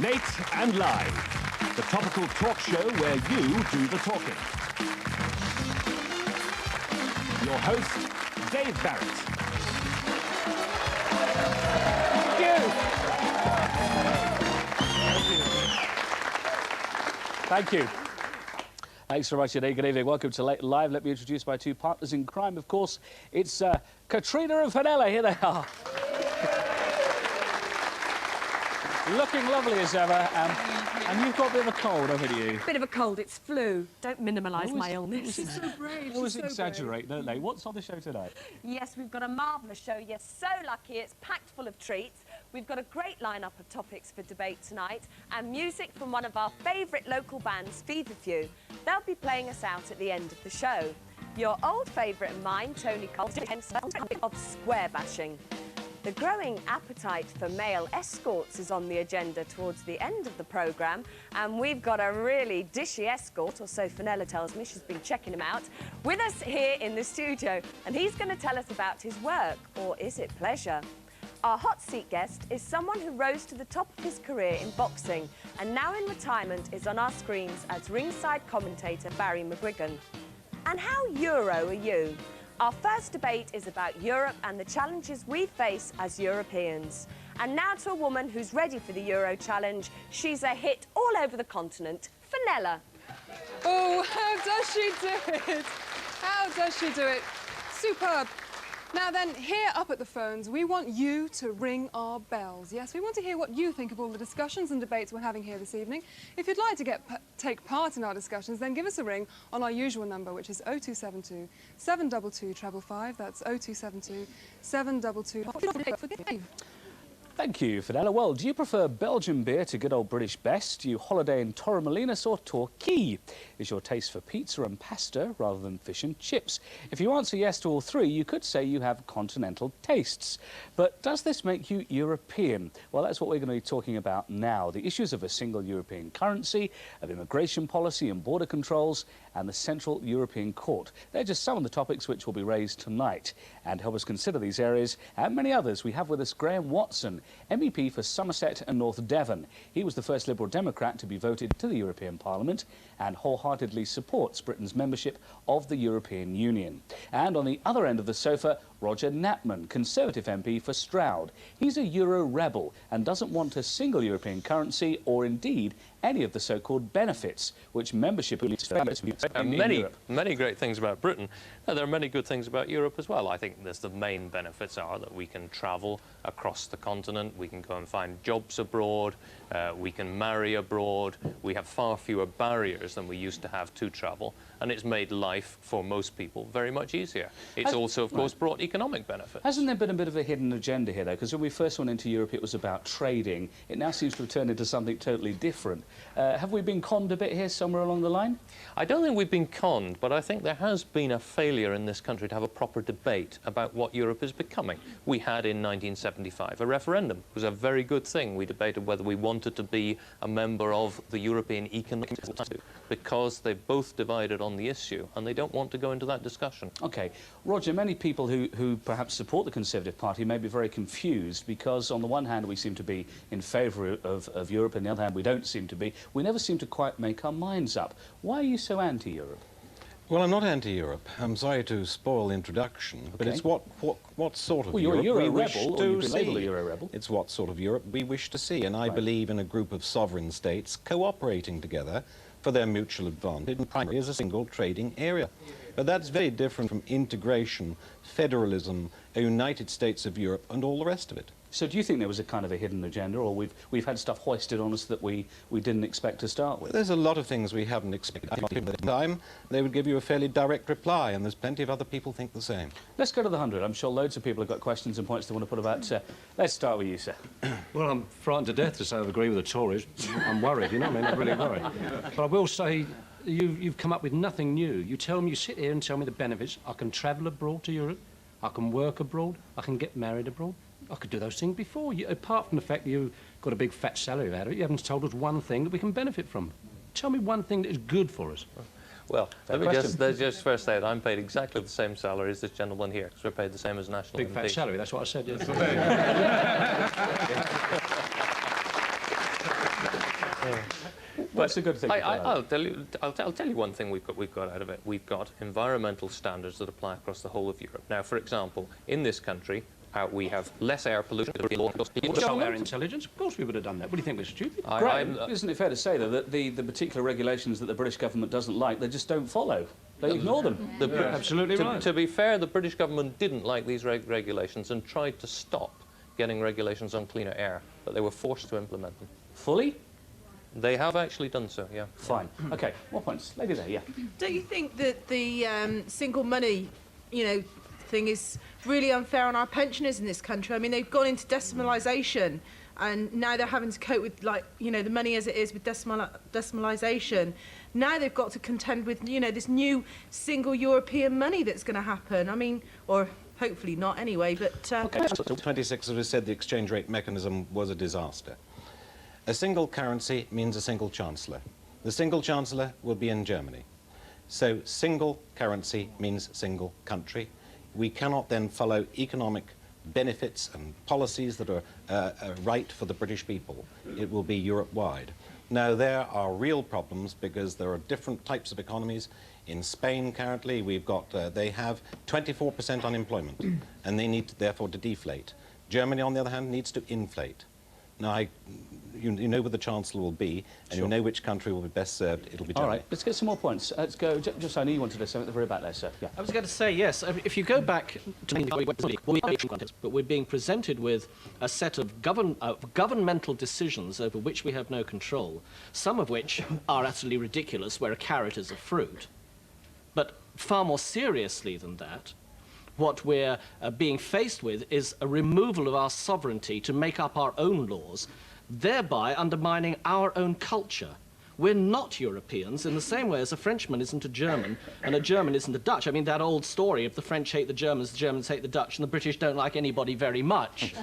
Late and Live, the topical talk show where you do the talking. Your host, Dave Barrett. Thank you. Thank you. Thanks very much indeed. Good evening. Welcome to Late and Live. Let me introduce my two partners in crime. Of course, it's Katrina and Fenella. Here they are. Looking lovely as ever, and you've got a bit of a cold, haven't you? Bit of a cold, it's flu. Don't minimise my illness. She's so brave. They always exaggerate, don't they? What's on the show tonight? Yes, we've got a marvellous show. You're so lucky. It's packed full of treats. We've got a great lineup of topics for debate tonight, and music from one of our favourite local bands, Feverfew. They'll be playing us out at the end of the show. Your old favourite and mine, Tony Cole, of square bashing. The growing appetite for male escorts is on the agenda towards the end of the programme, and we've got a really dishy escort, or so Fenella tells me, she's been checking him out, with us here in the studio, and he's going to tell us about his work, or is it pleasure? Our hot seat guest is someone who rose to the top of his career in boxing, and now in retirement is on our screens as ringside commentator Barry McGuigan. And how Euro are you? Our first debate is about Europe and the challenges we face as Europeans. And now to a woman who's ready for the Euro challenge. She's a hit all over the continent, Fenella. Oh, how does she do it? How does she do it? Superb. Now then, here up at the phones, we want you to ring our bells. Yes, we want to hear what you think of all the discussions and debates we're having here this evening. If you'd like to take part in our discussions, then give us a ring on our usual number, which is 0272 722 555. That's 0272 722. Thank you, Fenella. Well, do you prefer Belgian beer to good old British best? Do you holiday in Torremolinos or Torquay? Is your taste for pizza and pasta rather than fish and chips? If you answer yes to all three, you could say you have continental tastes. But does this make you European? Well, that's what we're going to be talking about now. The issues of a single European currency, of immigration policy and border controls, and the Central European Court. They're just some of the topics which will be raised tonight. And to help us consider these areas and many others, we have with us Graham Watson, MEP for Somerset and North Devon. He was the first Liberal Democrat to be voted to the European Parliament and wholeheartedly supports Britain's membership of the European Union. And on the other end of the sofa, Roger Knapman, Conservative MP for Stroud. He's a Euro rebel and doesn't want a single European currency or indeed any of the so-called benefits which membership in many great things about Britain. There are many good things about Europe as well. I think the main benefits are that we can travel across the continent, we can go and find jobs abroad, we can marry abroad, we have far fewer barriers than we used to have to travel, and it's made life for most people very much easier. It's also, of course, brought economic benefits. Hasn't there been a bit of a hidden agenda here, though? Because when we first went into Europe, it was about trading. It now seems to have turned into something totally different. Have we been conned a bit here somewhere along the line? I don't think we've been conned, but I think there has been a failure in this country to have a proper debate about what Europe is becoming. We had in 1975 a referendum. It was a very good thing. We debated whether we wanted to be a member of the European Economic Community because they both divided on the issue and they don't want to go into that discussion. OK. Roger, many people who perhaps support the Conservative Party may be very confused because on the one hand we seem to be in favour of Europe, and on the other hand we don't seem to be. We never seem to quite make our minds up. Why are you so anti-Europe? Well, I'm not anti-Europe. I'm sorry to spoil the introduction, but it's what sort of Europe we wish to see. see. A Euro-rebel. It's what sort of Europe we wish to see, and I believe in a group of sovereign states cooperating together for their mutual advantage, and primarily as a single trading area. But that's very different from integration, federalism, a United States of Europe, and all the rest of it. So do you think there was a kind of a hidden agenda, or we've had stuff hoisted on us that we didn't expect to start with? There's a lot of things we haven't expected. At the time, they would give you a fairly direct reply, and there's plenty of other people think the same. Let's go to the 100. I'm sure loads of people have got questions and points they want to put about. Let's start with you, sir. Well, I'm frightened to death to say I agree with the Tories. I'm worried, you know what I mean? I'm really worried. But I will say you've come up with nothing new. You sit here and tell me the benefits. I can travel abroad to Europe. I can work abroad. I can get married abroad. I could do those things before. Apart from the fact that you've got a big fat salary out of it, you haven't told us one thing that we can benefit from. Tell me one thing that is good for us. Well, let me just first say that I'm paid exactly the same salary as this gentleman here, because we're paid the same as national Big fat salary, that's what I said. Yes. What's the good thing? I'll tell you one thing we've got out of it. We've got environmental standards that apply across the whole of Europe. Now, for example, in this country, we have less air pollution. Show our intelligence. Of course we would have done that. What do you think, we're stupid? Graham, isn't it fair to say, though, that the particular regulations that the British government doesn't like, they just don't follow? They ignore them. Absolutely right. To be fair, the British government didn't like these regulations and tried to stop getting regulations on cleaner air, but they were forced to implement them. Fully? They have actually done so, yeah. Fine. OK, more points. Lady there, yeah. Don't you think that the single money, thing is really unfair on our pensioners in this country? I mean, they've gone into decimalisation, and now they're having to cope with, the money as it is with decimalisation. Now they've got to contend with, this new single European money that's going to happen. I mean, or hopefully not anyway, but... Okay. 26 has said the exchange rate mechanism was a disaster. A single currency means a single chancellor. The single chancellor will be in Germany. So single currency means single country. We cannot then follow economic benefits and policies that are right for the British people. It will be Europe-wide. Now, there are real problems because there are different types of economies. In Spain, currently, we've got, they have 24% unemployment, and they need, therefore, to deflate. Germany, on the other hand, needs to inflate. Now, you know where the Chancellor will be, and you know which country will be best served. It'll be Germany. All right, let's get some more points. Let's go. Just, I know you wanted to say at the very back there, sir. Yeah. I was going to say, yes, if you go back to but we're being presented with a set of governmental decisions over which we have no control, some of which are utterly ridiculous, where a carrot is a fruit. But far more seriously than that, what we're being faced with is a removal of our sovereignty to make up our own laws, thereby undermining our own culture. We're not Europeans in the same way as a Frenchman isn't a German and a German isn't a Dutch. I mean, that old story of the French hate the Germans hate the Dutch, and the British don't like anybody very much.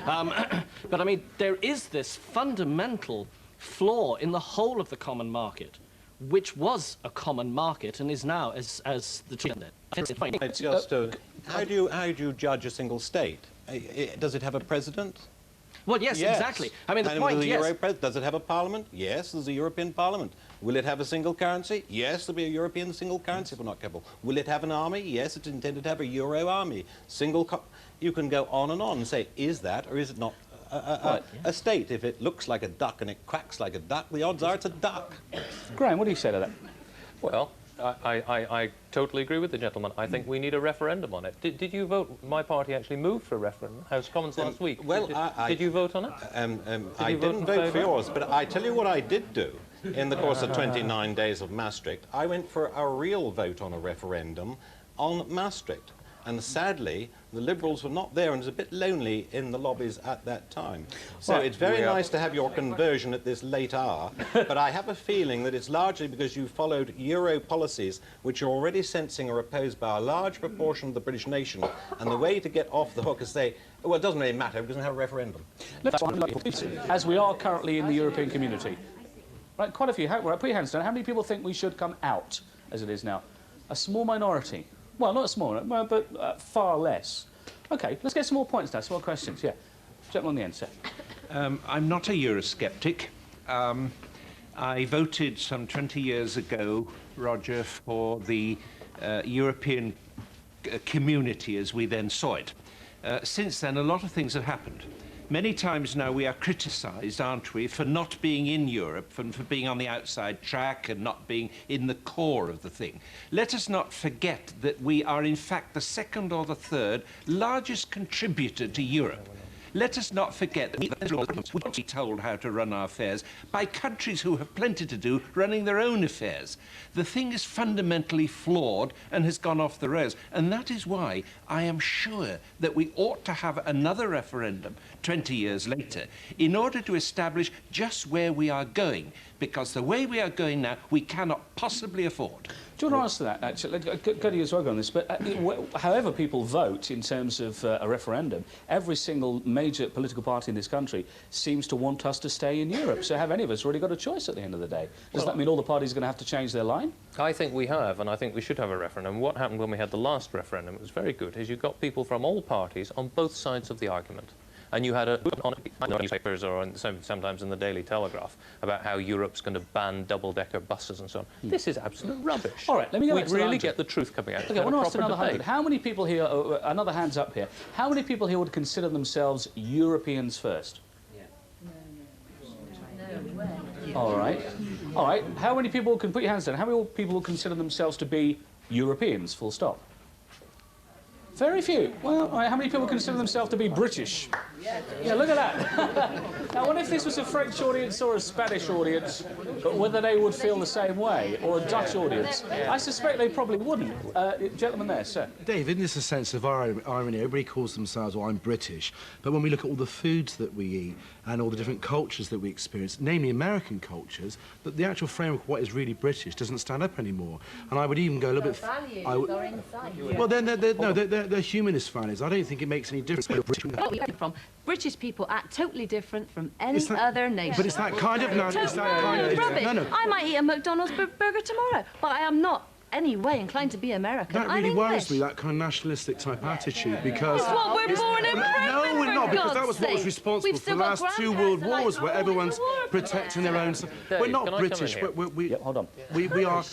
But, I mean, there is this fundamental flaw in the whole of the common market, which was a common market and is now, as the treaty. It's just, how do you judge a single state? Does it have a president? Well, yes, exactly. I mean, the point, yes. Does it have a parliament? Yes, there's a European parliament. Will it have a single currency? Yes, there'll be a European single currency if we're not careful. Will it have an army? Yes, it's intended to have a Euro army. You can go on and say, is that or is it not a state? If it looks like a duck and it quacks like a duck, the odds are it's a duck. Graham, what do you say to that? Well, I totally agree with the gentleman. I think we need a referendum on it. Did you vote? My party actually moved for a referendum. House of Commons last week. Well, did you vote on it? I didn't vote for yours, but I tell you what I did do. In the course of 29 days of Maastricht, I went for a real vote on a referendum on Maastricht. And sadly, the Liberals were not there, and it was a bit lonely in the lobbies at that time. So it's very nice to have your conversion at this late hour, but I have a feeling that it's largely because you followed Euro policies which you're already sensing are opposed by a large proportion of the British nation, and the way to get off the hook is say, well, it doesn't really matter, we're going to have a referendum. As we are currently in the European community. Right, quite a few. Right, put your hands down. How many people think we should come out, as it is now? A small minority. Well, not a small, but far less. OK, let's get some more points now, some more questions. Yeah, gentleman on the end, sir. I'm not a Eurosceptic. I voted some 20 years ago, Roger, for the European community as we then saw it. Since then, a lot of things have happened. Many times now we are criticised, aren't we, for not being in Europe and for being on the outside track and not being in the core of the thing. Let us not forget that we are, in fact, the second or the third largest contributor to Europe. Let us not forget that we will be told how to run our affairs by countries who have plenty to do running their own affairs. The thing is fundamentally flawed and has gone off the rails. And that is why I am sure that we ought to have another referendum 20 years later in order to establish just where we are going. Because the way we are going now, we cannot possibly afford. Do you want to answer that, actually? Go to you as well on this, but however people vote in terms of a referendum, every single major political party in this country seems to want us to stay in Europe. So have any of us really got a choice at the end of the day? Does that mean all the parties are going to have to change their line? I think we have, and I think we should have a referendum. What happened when we had the last referendum, it was very good, is you got people from all parties on both sides of the argument. and you had a on newspapers or sometimes in the Daily Telegraph about how Europe's going to ban double-decker buses and so on. This is absolute rubbish. All right, let me go back to really the get the truth coming out. Okay, I want to ask another 100. How many people here, another hand's up here, how many people here would consider themselves Europeans first? All right. All right. How many people can put your hands down? How many people will consider themselves to be Europeans, full stop? Very few. Well, all right, how many people consider themselves to be British? Yeah, look at that. Now, what if this was a French audience or a Spanish audience, but whether they would feel the same way, or a Dutch audience? I suspect they probably wouldn't. Gentleman there, sir. Dave, isn't this a sense of irony? Everybody calls themselves, well, I'm British, but when we look at all the foods that we eat and all the different cultures that we experience, namely American cultures, that the actual framework of what is really British doesn't stand up anymore. And I would even go a little bit... Values are inside. Well, they're humanist values. I don't think it makes any difference. British people act totally different from any other nation. But it's that kind of... Rubbish. I might eat a McDonald's burger tomorrow, but I am not any way inclined to be American. That really worries me, that kind of nationalistic type attitude, because... It's what we're born in. No, we're not, because that was what was responsible for the last 2 world wars, where everyone's protecting their own... We're not British, hold on. We are...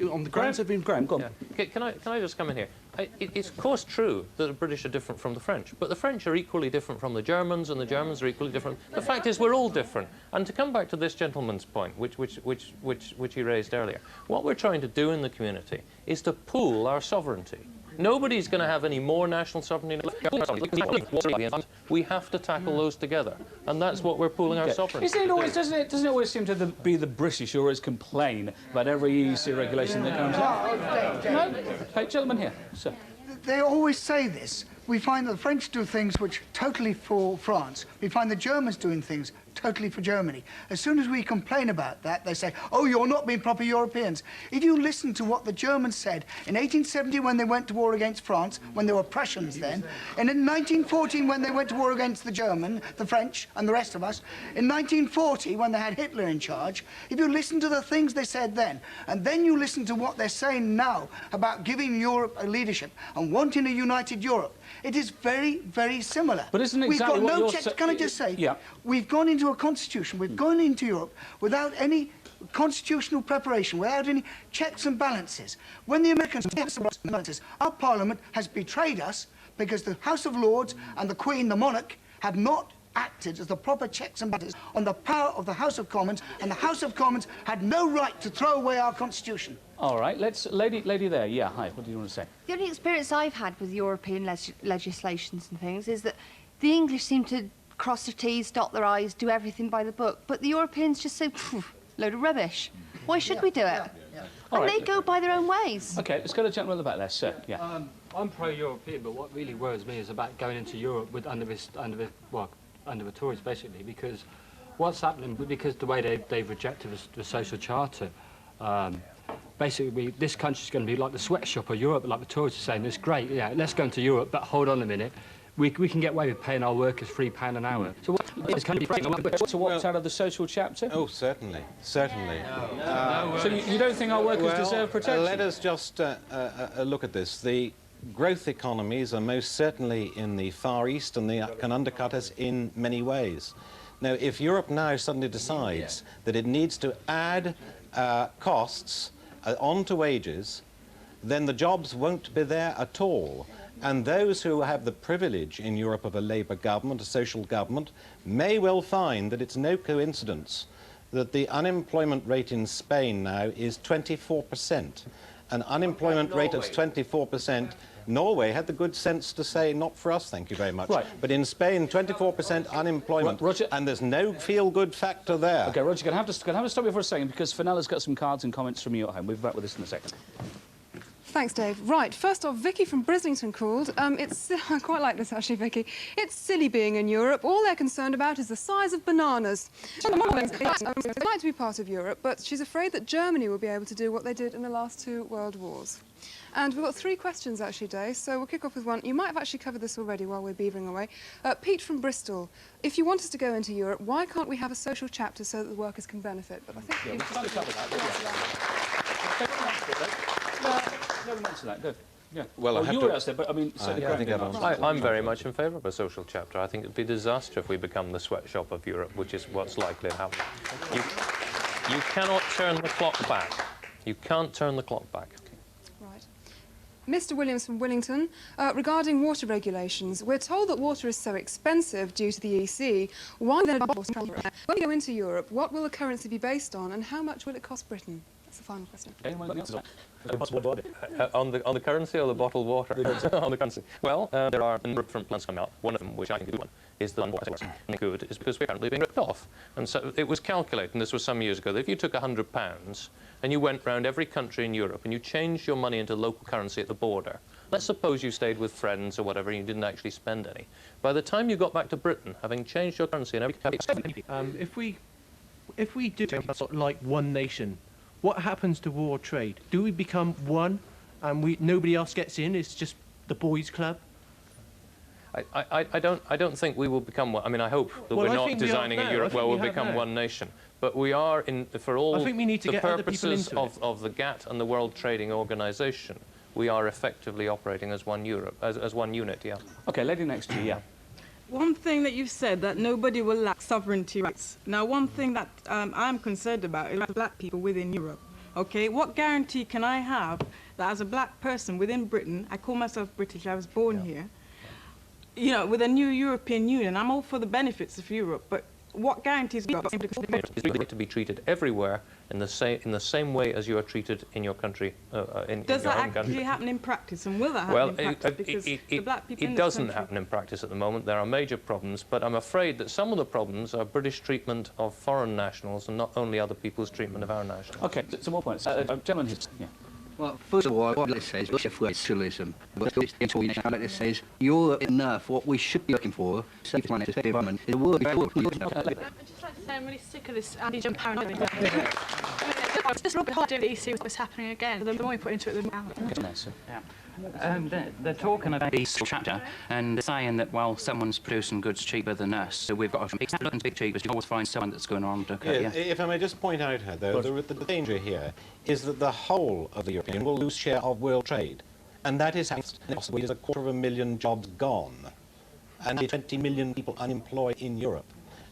on the grounds of... Graham, go on. Yeah. Can I just come in here? It's of course true that the British are different from the French, but the French are equally different from the Germans, and the Germans are equally different. The fact is, we're all different. And to come back to this gentleman's point, which he raised earlier, what we're trying to do in the community is to pool our sovereignty. Nobody's going to have any more national sovereignty. We have to tackle those together, and that's what we're pooling our sovereignty. Doesn't it always seem to be the British who always complain about every EC regulation that comes out? No? Okay, gentleman here, sir. They always say this. We find that the French do things which totally for France. We find the Germans doing things totally for Germany. As soon as we complain about that, they say, oh, you're not being proper Europeans. If you listen to what the Germans said in 1870 when they went to war against France, when they were Prussians then, and in 1914 when they went to war against the French and the rest of us, in 1940 when they had Hitler in charge, if you listen to the things they said then, and then you listen to what they're saying now about giving Europe a leadership and wanting a united Europe, it is very, very similar. But isn't exactly We've got what no checks. Can I just say? Yeah. We've gone into a constitution. We've gone into Europe without any constitutional preparation, without any checks and balances. When the Americans have checks and balances, our Parliament has betrayed us because the House of Lords and the Queen, the monarch, have not acted as the proper checks and balances on the power of the House of Commons, and the House of Commons had no right to throw away our constitution. All right, lady there. Yeah, hi. What do you want to say? The only experience I've had with European legislations and things is that the English seem to cross their T's, dot their I's, do everything by the book, but the Europeans just say, load of rubbish. Why should we do it? And they go by their own ways. OK, let's go to the gentleman at the back there, sir. Yeah. I'm pro-European, but what really worries me is about going into Europe under the Tories, basically, because what's happening, because the way they've rejected the social charter, basically, this country's going to be like the sweatshop of Europe, like the Tories are saying. It's great, yeah, let's go into Europe, but hold on a minute. We can get away with paying our workers £3 an hour. So to opt out of the social chapter? Oh, certainly, certainly. So you don't think our workers deserve protection? Let us just look at this. The growth economies are most certainly in the Far East, and they can undercut us in many ways. Now, if Europe now suddenly decides that it needs to add costs onto wages, then the jobs won't be there at all. And those who have the privilege in Europe of a Labour government, a social government, may well find that it's no coincidence that the unemployment rate in Spain now is 24%. An unemployment rate of 24%. Norway had the good sense to say, not for us, thank you very much. Right. But in Spain, 24% unemployment, Roger, and there's no feel-good factor there. OK, Roger, going to have to stop you for a second, because Fenella's got some cards and comments from you at home. We'll be back with this in a second. Thanks, Dave. Right, first off, Vicky from Brislington called. I quite like this, actually, Vicky. It's silly being in Europe. All they're concerned about is the size of bananas. She'd like to be part of Europe, but she's afraid that Germany will be able to do what they did in the last 2 world wars. And we've got 3 questions, actually, Dave, so we'll kick off with one. You might have actually covered this already while we're beavering away. Pete from Bristol, if you want us to go into Europe, why can't we have a social chapter so that the workers can benefit? But I think we've tried to cover that. Never mentioned that. Good. Yeah. Well, you were there, but I mean, I'm very much in favour of a social chapter. I think it'd be a disaster if we become the sweatshop of Europe, which is what's likely to happen. You cannot turn the clock back. You can't turn the clock back. Right. Mr. Williams from Willington, regarding water regulations, we're told that water is so expensive due to the EC. Why then, when we go into Europe, what will the currency be based on, and how much will it cost Britain? That's the final question. On the currency or the bottled water? On the currency. Well, there are a number of different plans coming out. One of them, which I think is a good one, is the one good, is because we're currently being ripped off. And so it was calculated, and this was some years ago, that if you took £100 and you went round every country in Europe and you changed your money into local currency at the border, let's suppose you stayed with friends or whatever and you didn't actually spend any. By the time you got back to Britain, having changed your currency in every country... If we do like one nation, what happens to world trade? Do we become one and nobody else gets in? It's just the boys' club? I don't think we will become one. I mean, I hope that we're not designing a Europe where we'll become one nation. But we are, for all the purposes of the GATT and the World Trading Organization, we are effectively operating as one Europe, as one unit, yeah. OK, lady next to you, yeah. One thing that you've said, that nobody will lack sovereignty rights. Now, one thing that I'm concerned about is black people within Europe. Okay, what guarantee can I have that as a black person within Britain, I call myself British, I was born here, you know, with a new European Union, I'm all for the benefits of Europe, but what guarantees have you got? It's to be treated everywhere in the same way as you are treated in your country, in your own country. Does that actually happen in practice, and will that happen in practice? Because the black people in this doesn't country... happen in practice at the moment. There are major problems, but I'm afraid that some of the problems are British treatment of foreign nationals and not only other people's treatment of our nationals. OK, some more points. Gentleman, yeah. Well, first of all, what I'd like to say is socialism. But I'd like to say is Europe enough. What we should be looking for, safe planet, safe environment, is a world. I'd just like to say I'm really sick of this anti-jump paranoia. It's just really hard to do the EC with what's happening again. The more we put into it, the more. They're talking about the social chapter, and they're saying that, well, someone's producing goods cheaper than us, so we've got to look and be cheaper. You always find someone that's going on to cut you. If I may just point out, though, the danger here is that the whole of the European will lose share of world trade, and that is possibly a 250,000 jobs gone, and 20 million people unemployed in Europe,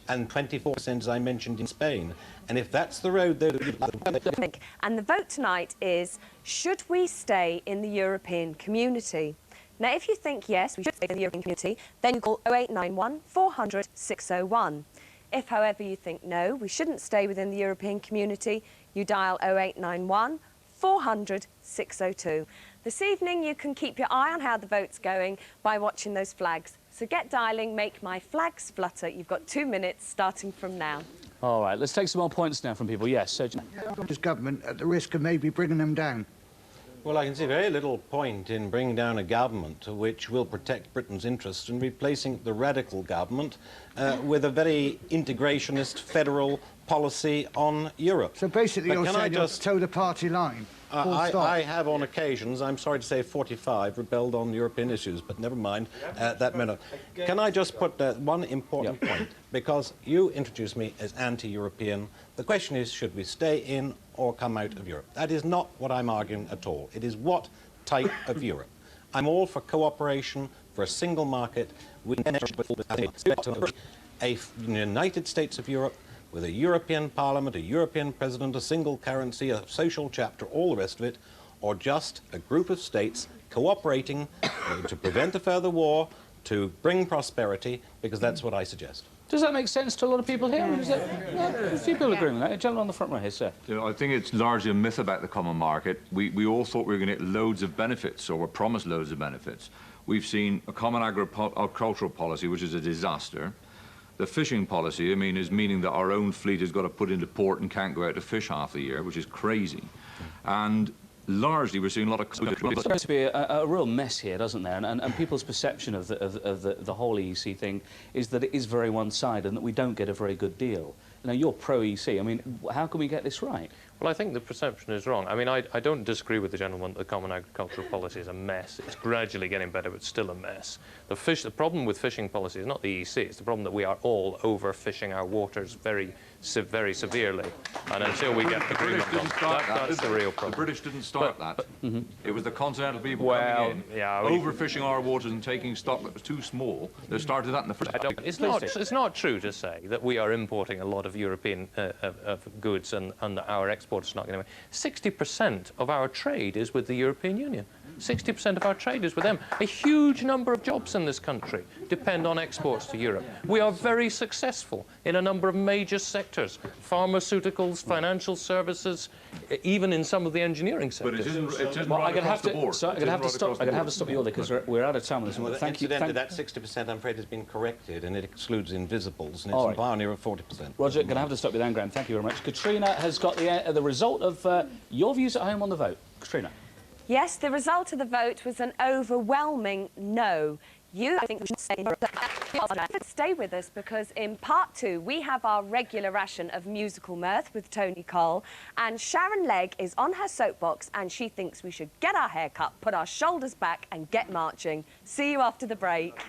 and 24%, as I mentioned, in Spain. And if that's the road, and the vote tonight is, should we stay in the European community? Now, if you think yes, we should stay in the European community, then you call 0891 400 601. If, however, you think no, we shouldn't stay within the European community, you dial 0891 400 602. This evening, you can keep your eye on how the vote's going by watching those flags. So get dialing, make my flags flutter. You've got 2 minutes starting from now. All right, let's take some more points now from people. Yes, Surgeon. This government at the risk of maybe bringing them down. Well, I can see very little point in bringing down a government which will protect Britain's interests and replacing the radical government with a very integrationist federal policy on Europe. So basically you're saying you'll toe the party line? I have on occasions, I'm sorry to say 45, rebelled on European issues, but never mind that minute. Can I just put one important point? Because you introduced me as anti-European. The question is, should we stay in or come out of Europe? That is not what I'm arguing at all. It is what type of Europe. I'm all for cooperation, for a single market. We a United States of Europe with a European Parliament, a European President, a single currency, a social chapter, all the rest of it, or just a group of states cooperating to prevent a further war, to bring prosperity, because that's what I suggest. Does that make sense to a lot of people here? A few people agree with that. A gentleman on the front right here, sir. You know, I think it's largely a myth about the common market. We all thought we were going to get loads of benefits, or were promised loads of benefits. We've seen a common agricultural policy, which is a disaster. The fishing policy, I mean, is meaning that our own fleet has got to put into port and can't go out to fish half the year, which is crazy. And largely, we're seeing a lot of... There's supposed to be a real mess here, doesn't there? And people's perception of the whole EEC thing is that it is very one-sided and that we don't get a very good deal. Now, you're pro-EC. I mean, how can we get this right? Well, I think the perception is wrong. I mean, I don't disagree with the gentleman that the common agricultural policy is a mess. It's gradually getting better, but still a mess. The problem with fishing policy is not the EEC. It's the problem that we are all overfishing our waters very very severely. And until we get the Greenland on, that's the real problem. The British didn't start that. It was the continental people Well, coming in, yeah, overfishing our waters and taking stock that was too small. They started that in the first place. It's not true to say that we are importing a lot of European of goods and our exports are not going to. 60% of our trade is with the European Union. 60% of our trade is with them. A huge number of jobs in this country depend on exports to Europe. We are very successful in a number of major sectors: pharmaceuticals, financial services, even in some of the engineering sectors. But it isn't Well, right I'm going across the board. to have to stop you all there because we're out of time on this one. Well, Thank you. incidentally, that 60%, I'm afraid, has been corrected, and it excludes invisibles, and All it's right. a near of 40%. Roger, going to have to stop you then, Graham. Thank you very much. Katrina has got the result of your views at home on the vote. Katrina. Yes, the result of the vote was an overwhelming no. I think we should stay with us because in part 2 we have our regular ration of musical mirth with Tony Cole, and Sharon Legg is on her soapbox and she thinks we should get our hair cut, put our shoulders back and get marching. See you after the break.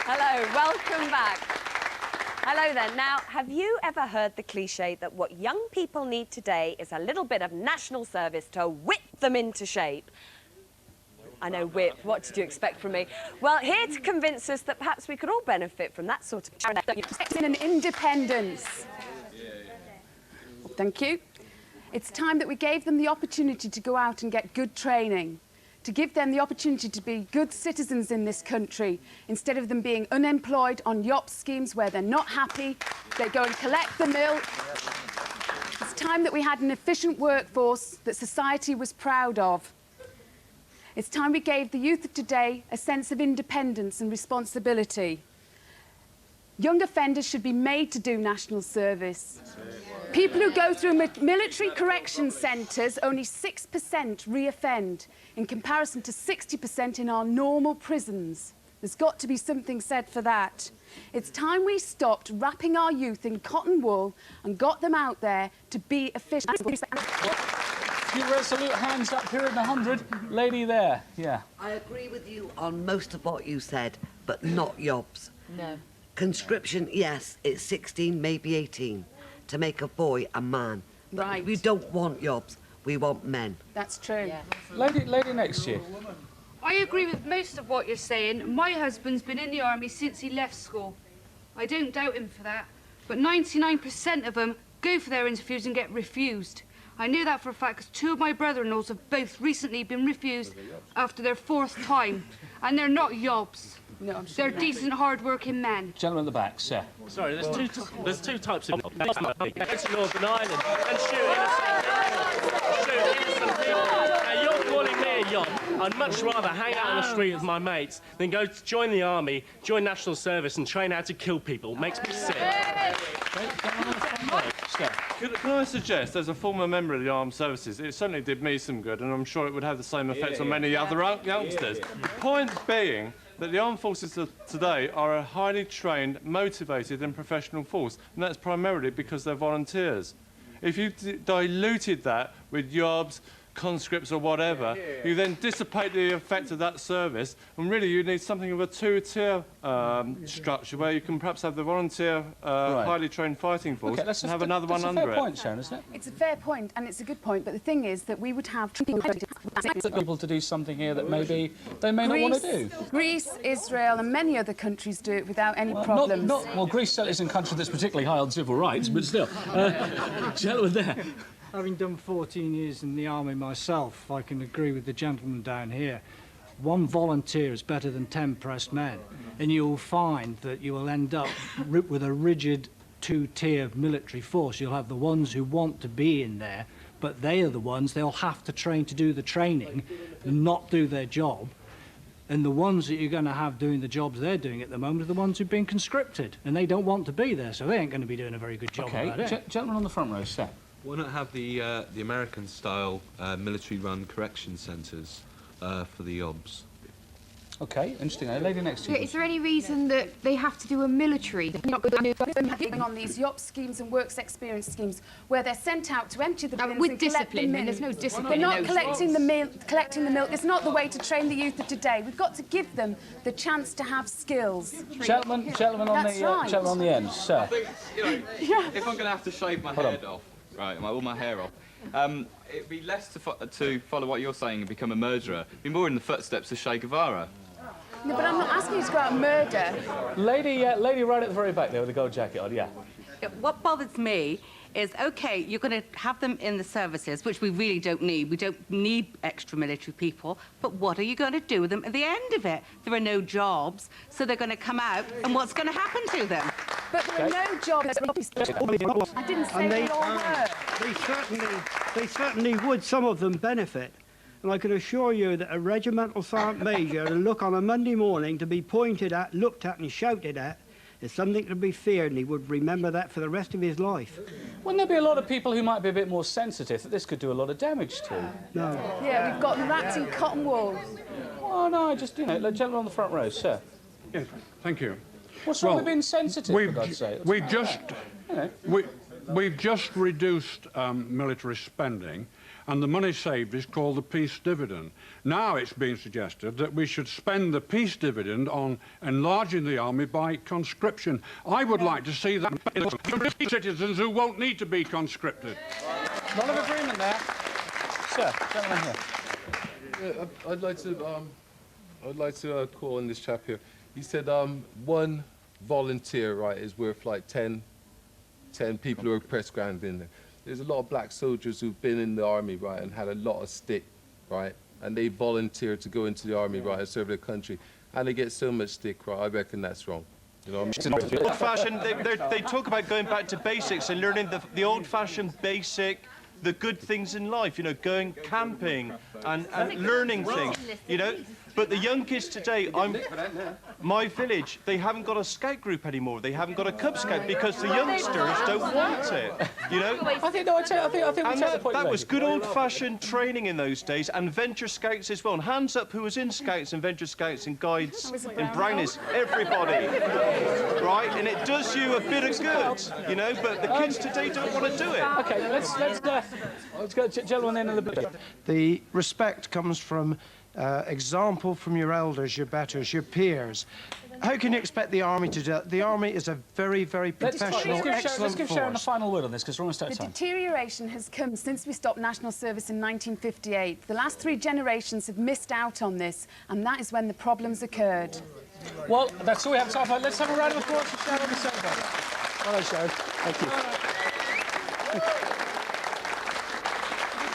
Hello, welcome back. Hello then. Now, have you ever heard the cliche that what young people need today is a little bit of national service to whip them into shape? I know, whip. What did you expect from me? Well, here to convince us that perhaps we could all benefit from that sort of... In an independence. Thank you. It's time that we gave them the opportunity to go out and get good training, to give them the opportunity to be good citizens in this country, instead of them being unemployed on YOP schemes where they're not happy, they go and collect the milk. It's time that we had an efficient workforce that society was proud of. It's time we gave the youth of today a sense of independence and responsibility. Young offenders should be made to do national service. People who go through military correction centres, only 6% re-offend, in comparison to 60% in our normal prisons. There's got to be something said for that. It's time we stopped wrapping our youth in cotton wool and got them out there to be efficient. Few resolute hands up here in the 100. Lady there, yeah. I agree with you on most of what you said, but not yobs. No. Conscription, yes, it's 16, maybe 18, to make a boy a man. But Right. we don't want yobs, we want men. That's true. Yeah. Lady next to you. I agree with most of what you're saying. My husband's been in the army since he left school. I don't doubt him for that. But 99% of them go for their interviews and get refused. I know that for a fact because 2 of my brother-in-laws have both recently been refused after their 4th time. And they're not yobs. No, I'm sure They're decent, hard-working men. Gentleman at the back, sir. Sorry, there's two types of... Go to Northern Ireland and shoot innocent people. Now, you're calling me a yob. I'd much rather hang out on the street with my mates than go to join the army, join national service and train how to kill people. It makes me sick. Can I suggest, as a former member of the armed services, it certainly did me some good, and I'm sure it would have the same effect on many other youngsters. Point being that the armed forces of today are a highly trained, motivated and professional force, and that's primarily because they're volunteers. If you diluted that with jobs, conscripts or whatever, you then dissipate the effect of that service, and really you need something of a 2-tier structure where you can perhaps have the volunteer, highly trained fighting force and have another one under it. That's a fair point, Sharon, isn't it? It's a fair point, and it's a good point, but the thing is that we would have people to do something here that maybe they may not want to do. Greece, Israel and many other countries do it without any problems. Well, Greece certainly isn't a country that's particularly high on civil rights, but still. Gentleman there. Having done 14 years in the army myself, I can agree with the gentleman down here. 1 volunteer is better than 10 pressed men, and you'll find that you will end up with a rigid 2-tier military force. You'll have the ones who want to be in there, but they are the ones they'll have to train to do the training and not do their job. And the ones that you're going to have doing the jobs they're doing at the moment are the ones who've been conscripted, and they don't want to be there, so they ain't going to be doing a very good job about it. Gentleman on the front row, sir. Why not have the American-style military-run correction centres for the yobs? OK, interesting. Lady next to you. Is there any reason that they have to do a military? On these YOP schemes and works experience schemes where they're sent out to empty the bins with and collect the discipline, milk. there's no discipline They're not in those collecting laws. collecting the milk. It's not the way to train the youth of today. We've got to give them the chance to have skills. Gentlemen on That's the right. gentleman on the end, sir. If I'm going to have to shave my head off, right, all my hair off, it'd be less to follow what you're saying and become a murderer. It'd be more in the footsteps of Che Guevara. No, but I'm not asking you to go out and murder. Lady right at the very back there with the gold jacket on, yeah. What bothers me is, OK, you're going to have them in the services, which we really don't need. We don't need extra military people. But what are you going to do with them at the end of it? There are no jobs, so they're going to come out, and what's going to happen to them? But there are no jobs. I didn't say And they all were. They certainly would, some of them, benefit. And I can assure you that a regimental sergeant major to look on a Monday morning to be pointed at, looked at and shouted at is something to be feared, and he would remember that for the rest of his life. Wouldn't there be a lot of people who might be a bit more sensitive that this could do a lot of damage to? No. Yeah, we've got rats in cotton wool. Oh, no, just, you know, the gentleman on the front row, sir. Yes, thank you. What's wrong with being sensitive, for God's sake? We've just reduced military spending, and the money saved is called the peace dividend. Now it's being suggested that we should spend the peace dividend on enlarging the army by conscription. I would like to see that citizens who won't need to be conscripted. Lot of agreement there. Sir, gentleman here. Yeah, I'd like to call on this chap here. He said one volunteer, right, is worth like 10 people who are press ground in there. There's a lot of black soldiers who've been in the army, right, and had a lot of stick, right, and they volunteer to go into the army, right, and serve their country, and they get so much stick, right. I reckon that's wrong. You know what I mean? Old-fashioned, they talk about going back to basics and learning the old-fashioned basic, the good things in life, you know, going camping and learning things, you know. But the young kids today, my village, they haven't got a scout group anymore. They haven't got a Cub Scout because the youngsters don't want it, you know. I think we take the point. That was good old-fashioned training in those days, and venture scouts as well. And hands up who was in scouts and venture scouts and guides and brownies, everybody, right? And it does you a bit of good, you know. But the kids today don't want to do it. Okay, let's go, gentleman in a little bit. The respect comes from example from your elders, your betters, your peers. How can you expect the army to do that? The army is a very, very professional, excellent Let's give Sharon the force. final word on this, because we're almost out of The time. deterioration has come since we stopped national service in 1958. The last 3 generations have missed out on this, and that is when the problems occurred. Well, that's all we have time for. Let's have a round of applause for Sharon on the sofa. Hello, Sharon. Thank you.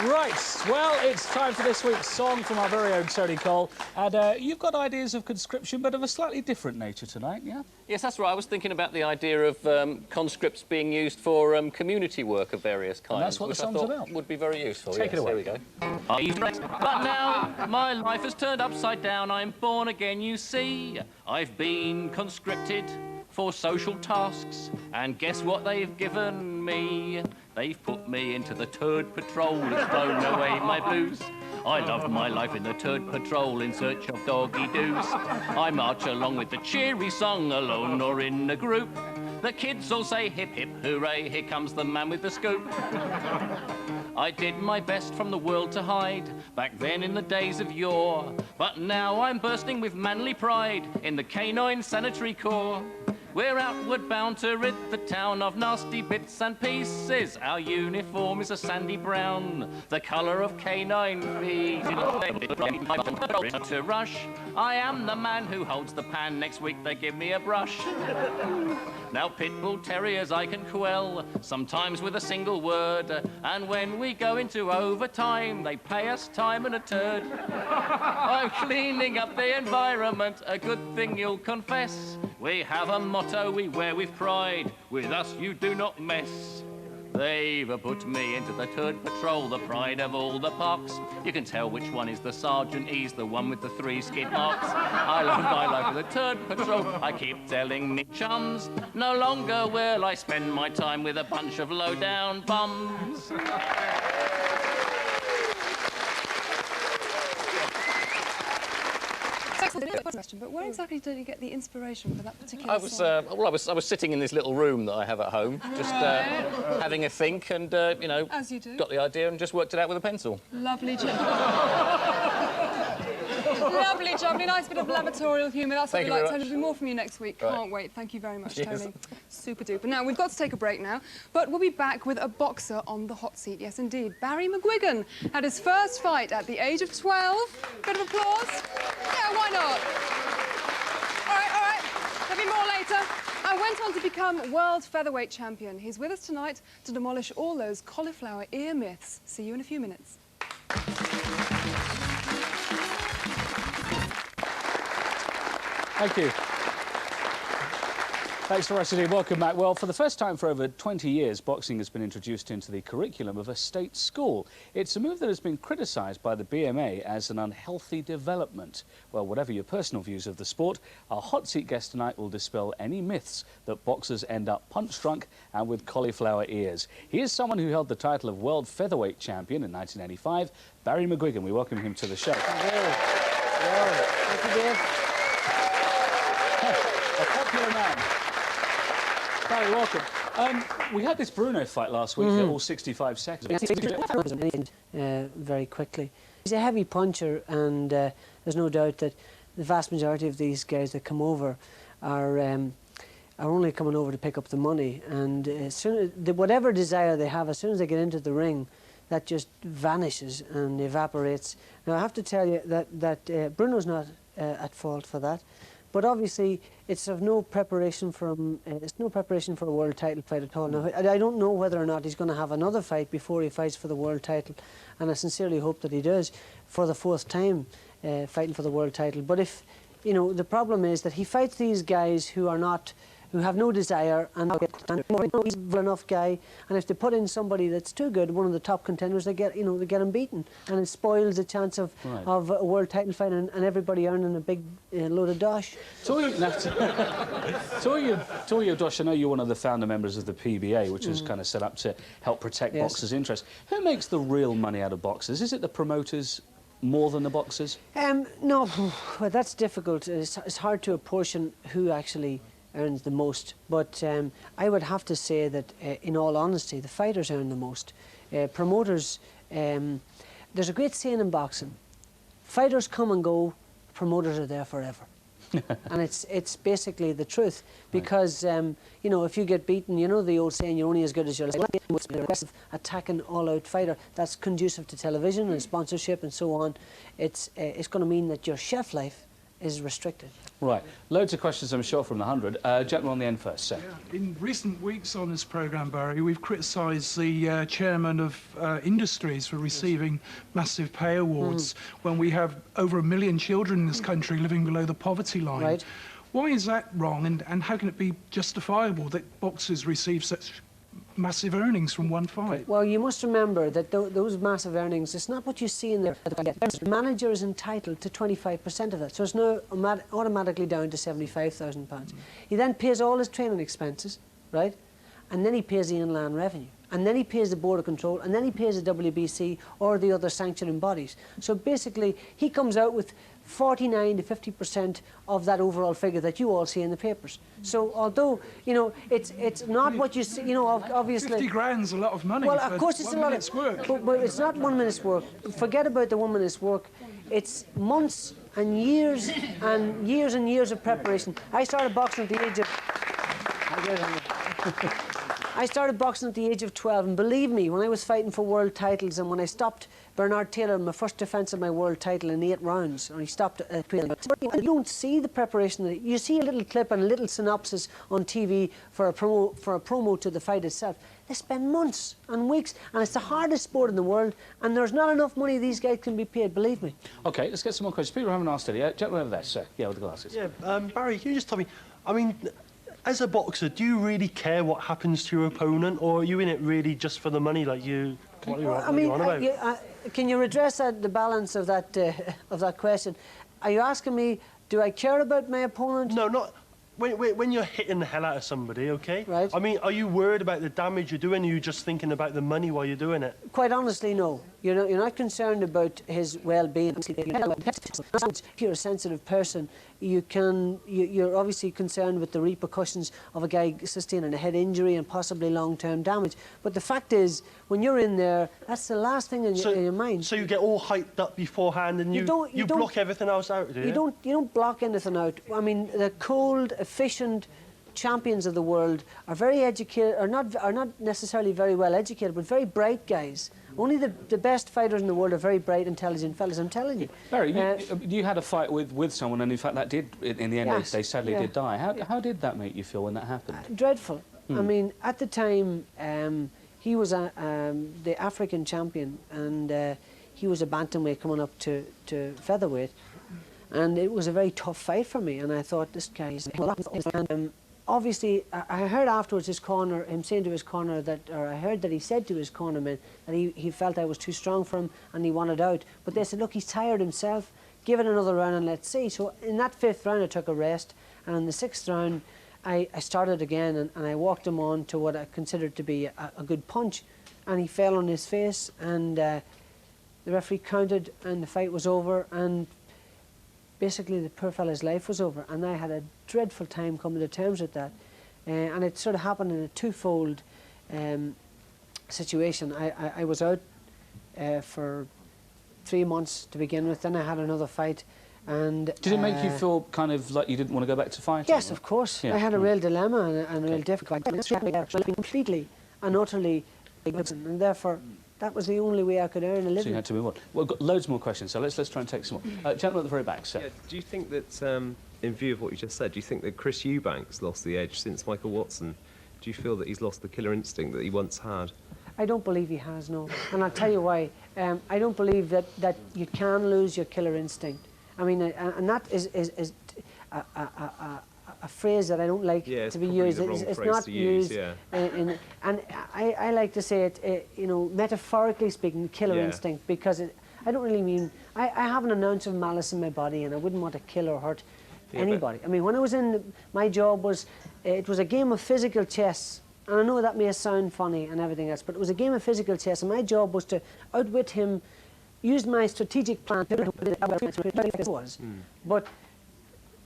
Right, well, it's time for this week's song from our very own Tony Cole. And you've got ideas of conscription, but of a slightly different nature tonight, yeah? Yes, that's right. I was thinking about the idea of conscripts being used for community work of various kinds. And that's what the which I song's thought about. would be very useful. Take it away. Here we go. But now my life has turned upside down. I'm born again, you see. I've been conscripted for social tasks, and guess what they've given me? They've put me into the turd patrol. It's thrown away my blues. I love my life in the turd patrol in search of doggy-doos. I march along with the cheery song, alone or in a group. The kids all say hip hip hooray, here comes the man with the scoop. I did my best from the world to hide, back then in the days of yore. But now I'm bursting with manly pride in the canine sanitary corps. We're outward bound to rid the town of nasty bits and pieces. Our uniform is a sandy brown, the colour of canine feet. To rush, I am the man who holds the pan. Next week they give me a brush. Now pit bull terriers I can quell, sometimes with a single word. And when we go into overtime, they pay us time and a turd. I'm cleaning up the environment, a good thing you'll confess. We have a motto we wear with pride, with us you do not mess. They've put me into the turd patrol, the pride of all the parks. You can tell which one is the sergeant, he's the one with the 3 skid marks. I love my life with the turd patrol, I keep telling me chums, no longer will I spend my time with a bunch of low-down bums. So question, but where exactly did you get the inspiration for that particular I was, song? well, I was sitting in this little room that I have at home, just having a think and, you know, As you do. got the idea and just worked it out with a pencil. Lovely job. Lovely job. Nice bit of laboratorial humour. That's what we like. Tony, there'll be more from you next week. Right. Can't wait. Thank you very much, Cheers. Tony. Super duper. Now, we've got to take a break now, but we'll be back with a boxer on the hot seat. Yes, indeed. Barry McGuigan had his first fight at the age of 12. Bit of applause. Yeah, why not? All right. There'll be more later. And went on to become world featherweight champion. He's with us tonight to demolish all those cauliflower ear myths. See you in a few minutes. Thank you. Thanks for watching. Welcome back. Well, for the first time for over 20 years, boxing has been introduced into the curriculum of a state school. It's a move that has been criticised by the BMA as an unhealthy development. Well, whatever your personal views of the sport, our hot seat guest tonight will dispel any myths that boxers end up punch-drunk and with cauliflower ears. He is someone who held the title of world featherweight champion in 1985. Barry McGuigan, we welcome him to the show. Thank you, Dave. A popular man. Barry, welcome. We had this Bruno fight last week, all 65 seconds. Very quickly. He's a heavy puncher, and there's no doubt that the vast majority of these guys that come over are only coming over to pick up the money. And as soon as whatever desire they have, as soon as they get into the ring, that just vanishes and evaporates. Now, I have to tell you that Bruno's not at fault for that. But obviously, it's of no preparation from it's no preparation for a world title fight at all. Now, I don't know whether or not he's going to have another fight before he fights for the world title, and I sincerely hope that he does for the fourth time fighting for the world title. But if you know, the problem is that he fights these guys who have no desire, and he's an enough guy, and if they put in somebody that's too good, one of the top contenders, they get him beaten, and it spoils the chance of a world title fight and everybody earning a big load of dosh. Toyo Dosh, I know you're one of the founder members of the PBA, which was kind of set up to help protect boxers' interests. Who makes the real money out of boxers? Is it the promoters more than the boxers? No, well, that's difficult. It's hard to apportion who actually earns the most, but I would have to say that in all honesty, the fighters earn the most. Promoters, there's a great saying in boxing: fighters come and go, promoters are there forever. And it's basically the truth, because you know, if you get beaten, you know the old saying, you're only as good as your aggressive, attacking, all-out fighter. That's conducive to television and sponsorship and so on. It's going to mean that your shelf life is restricted. Right. Loads of questions, I'm sure, from the 100. Gentleman on the end first, sir. Yeah. In recent weeks on this programme, Barry, we've criticised the chairman of industries for receiving massive pay awards when we have over 1 million children in this country living below the poverty line. Right. Why is that wrong, and how can it be justifiable that boxers receive such massive earnings from one fight? Well, you must remember that those massive earnings, it's not what you see in there. The manager is entitled to 25% of that, so it's now automatically down to £75,000. He then pays all his training expenses, right? And then he pays the inland revenue. And then he pays the Board of Control, and then he pays the WBC or the other sanctioning bodies. So basically, he comes out with 49 to 50% of that overall figure that you all see in the papers. So although, you know, it's not what you see, you know, obviously... 50 grand's a lot of money. Well, of course it's a lot of work. But it's not 1 minute's work. Forget about the 1 minute's work. It's months and years and years and years of preparation. I started boxing at the age of... I started boxing at the age of 12, and believe me, when I was fighting for world titles and when I stopped Bernard Taylor in my first defence of my world title in 8 rounds, and he stopped you don't see the preparation. You see a little clip and a little synopsis on TV for a promo to the fight itself. They spend months and weeks, and it's the hardest sport in the world, and there's not enough money these guys can be paid, believe me. OK, let's get some more questions. People haven't asked it yet. Gentleman over there, sir. Yeah, with the glasses. Yeah, Barry, can you just tell me, I mean, as a boxer, do you really care what happens to your opponent, or are you in it really just for the money, like you... What are you on about? Can you address the balance of that question? Are you asking me, do I care about my opponent? No, not... When you're hitting the hell out of somebody, OK? Right. I mean, are you worried about the damage you're doing, or are you just thinking about the money while you're doing it? Quite honestly, no. You're not concerned about his well-being. If you're a sensitive person, you're obviously concerned with the repercussions of a guy sustaining a head injury and possibly long-term damage. But the fact is, when you're in there, that's the last thing in your mind. So you get all hyped up beforehand and you block everything else out, do you? You don't block anything out. I mean, the cold, efficient champions of the world are very educated, are not necessarily very well educated, but very bright guys. Only the best fighters in the world are very bright, intelligent fellas, I'm telling you. Barry, you had a fight with someone, and in fact that did, in the end, yes, they sadly did die. How did that make you feel when that happened? Dreadful. I mean, at the time, he was the African champion, and he was a bantamweight coming up to featherweight, and it was a very tough fight for me, and I thought, this guy is... Obviously, I heard afterwards him saying to his corner or I heard that he said to his cornerman that he felt I was too strong for him and he wanted out. But they said, look, he's tired himself, give it another round and let's see. So in that 5th round, I took a rest, and in the 6th round, I started again and I walked him on to what I considered to be a good punch, and he fell on his face, and the referee counted and the fight was over, and basically the poor fella's life was over, and I had a dreadful time coming to terms with that. And it sort of happened in a twofold situation. I was out for 3 months to begin with, then I had another fight. And did it make you feel kind of like you didn't want to go back to fighting? Yes, of course. Yeah. I had a real dilemma and a real difficulty. Completely and utterly, and therefore that was the only way I could earn a living. So you had to move on. Well, we've got loads more questions, so let's try and take some more. Gentleman at the very back, sir. Yeah, do you think that, in view of what you just said, do you think that Chris Eubanks lost the edge since Michael Watson? Do you feel that he's lost the killer instinct that he once had? I don't believe he has, no. And I'll tell you why. I don't believe that you can lose your killer instinct. I mean, and that is a phrase that I don't like to be used. It's not used. Yeah. And I like to say it, you know, metaphorically speaking, killer instinct, because I don't really mean... I have an ounce of malice in my body, and I wouldn't want to kill or hurt anybody. I mean, when I was in... My job was... It was a game of physical chess, and I know that may sound funny and everything else, but it was a game of physical chess, and my job was to outwit him, use my strategic plan but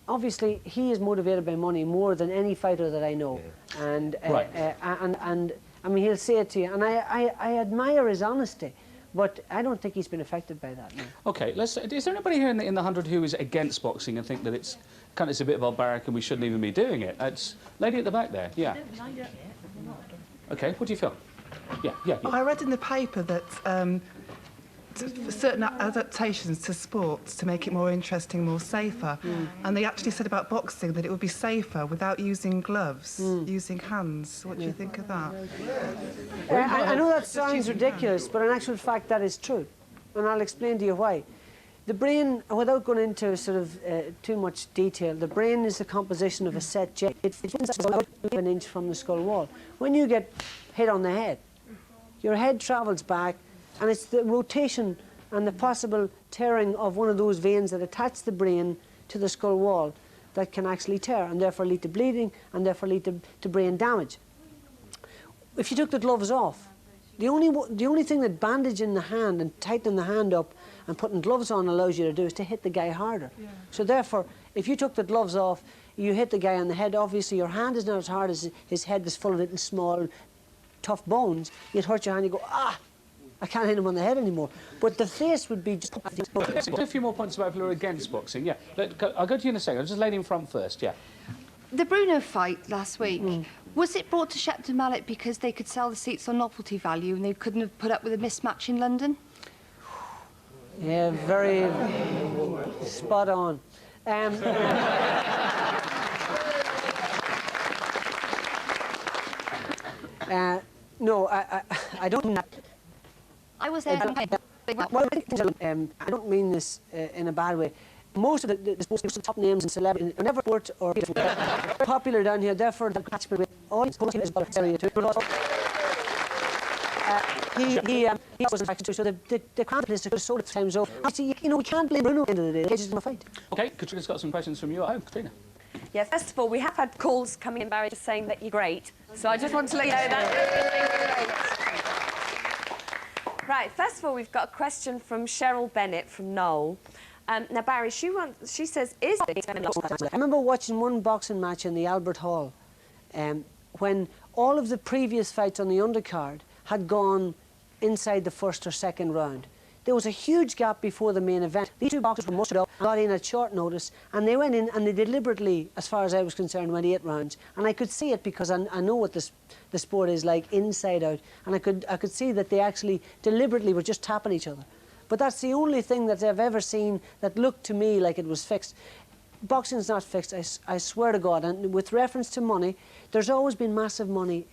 obviously he is motivated by money more than any fighter that I know. And and I mean, he'll say it to you, and I admire his honesty, but I don't think he's been affected by that. No. Okay, is there anybody here in the 100 who is against boxing and think that it's a bit barbaric and we shouldn't even be doing it? It's lady at the back there. Yeah. Okay, what do you feel? Yeah. I read in the paper that certain adaptations to sports to make it more interesting, more safer, and they actually said about boxing that it would be safer without using gloves, using hands. What do you think of that? I know that sounds ridiculous, but in actual fact that is true, and I'll explain to you why. The brain, without going into sort of too much detail, the brain is the composition of a set jet. It's about an inch from the skull wall. When you get hit on the head, your head travels back, and it's the rotation and the possible tearing of one of those veins that attach the brain to the skull wall that can actually tear, and therefore lead to bleeding, and therefore lead to brain damage. If you took the gloves off, the only thing that bandaging the hand and tightening the hand up and putting gloves on allows you to do is to hit the guy harder. Yeah. So therefore, if you took the gloves off, you hit the guy on the head, obviously your hand is not as hard as his head was full of little small, tough bones. You'd hurt your hand, you go, ah! I can't hit him on the head anymore. But the face would be just... A few more points about people who are against boxing, yeah. I'll go to you in a second. I'll just lady in front first, yeah. The Bruno fight last week, was it brought to Shepton Mallet because they could sell the seats on novelty value and they couldn't have put up with a mismatch in London? Yeah, very spot on. No, I don't mean that. I was there. I don't mean this in a bad way. Most of the top names in celebrity are never sport or popular down here. Therefore, the catchment with all his is area too. He was in fact too. So the crown police sold it times over. You know, we can't blame Bruno at the end of the day. It's just in a fight. Okay, Katrina's got some questions from you at home. Katrina. Yeah, first of all, we have had calls coming in, Barry, just saying that you're great. So I just want to let you know that. Right, first of all, we've got a question from Cheryl Bennett from Knoll. Now, Barry, she says, is... I remember watching one boxing match in the Albert Hall when all of the previous fights on the undercard had gone inside the first or second round. There was a huge gap before the main event. These two boxers were mustered up, got in at short notice, and they went in and they deliberately, as far as I was concerned, went 8 rounds. And I could see it because I know what the sport is like inside out, and I could see that they actually deliberately were just tapping each other. But that's the only thing that I've ever seen that looked to me like it was fixed. Boxing's not fixed, I swear to God. And with reference to money, there's always been massive money.